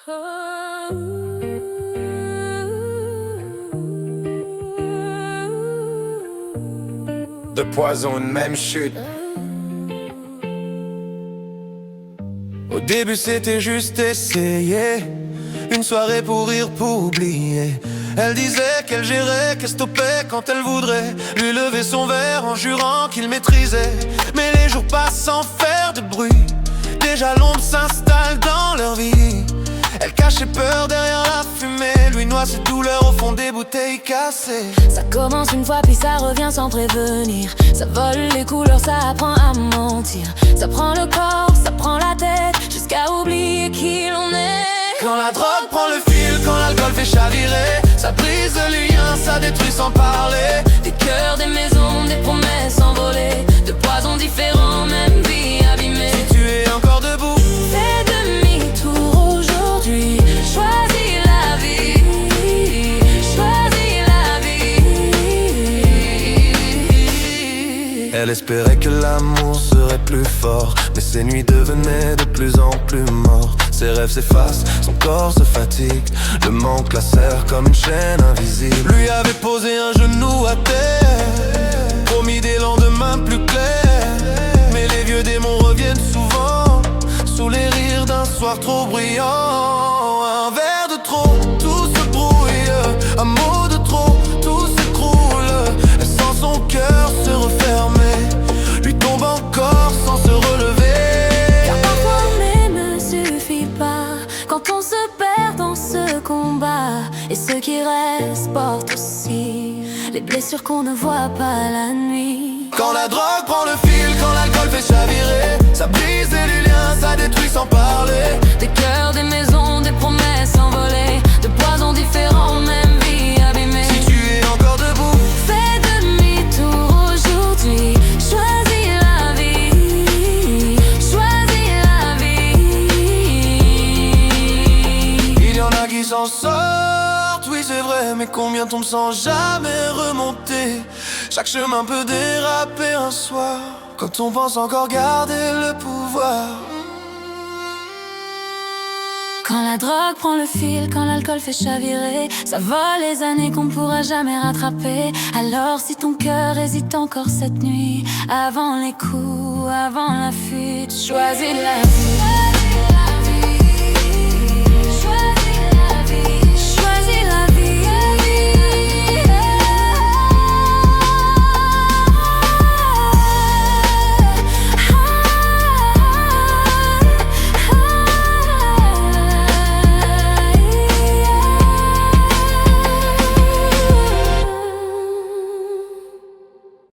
De poison, une même chute. Au début c'était juste essayer, une soirée pour rire, pour oublier. Elle disait qu'elle gérait, qu'elle stoppait quand elle voudrait lui lever son verre en jurant qu'il maîtrisait. Mais les jours passent sans faire de bruit, déjà l'ombre s'installe dans leur vie. Elle cachait peur derrière la fumée, lui noie ses douleurs au fond des bouteilles cassées. Ça commence une fois puis ça revient sans prévenir. Ça vole les couleurs, ça apprend à mentir. Ça prend le corps, ça prend la tête, jusqu'à oublier qui l'on est. Quand la drogue prend le fil, quand l'alcool fait chavirer, ça brise le lien, ça détruit sans parler. Des cœurs, des maisons, des promesses envolées, de poisons différents, même vie abîmée. Si tu es encore debout, fais demi-tour aujourd'hui, choisis la vie, choisis la vie. elle espérait que l'amour serait plus fort, mais ses nuits devenaient de plus en plus mortes. Ses rêves s'effacent, son corps se fatigue, le manque la serre comme une chaîne invisible. Lui avait posé un genou à terre, promis des lendemains plus clairs. Mais les vieux démons reviennent souvent, sous les rires d'un soir trop brillant. Un verre de trop, tout se brouille, un mot de trop, tout s'écroule. Elle sent son cœur se refermer, lui tombe encore sans se relever. Quand on se perd dans ce combat, et ceux qui restent portent aussi les blessures qu'on ne voit pas la nuit. Quand la drogue prend le fil, quand l'alcool fait chavirer, ça brise les liens, ça détruit sans parler. Des cœurs, des maisons, des promesses envolées, de poisons différents, même vie abîmée. Si tu es encore debout, fais demi-tour aujourd'hui, choisis la vie, choisis la vie. il y en a qui s'en sortent, oui c'est vrai, mais combien tombent sans jamais remonter? Chaque chemin peut déraper un soir, quand on pense encore garder le pouvoir. Quand la drogue prend le fil, quand l'alcool fait chavirer, ça vole les années qu'on pourra jamais rattraper. Alors si ton cœur hésite encore cette nuit, avant les coups, avant la fuite, choisis la vie.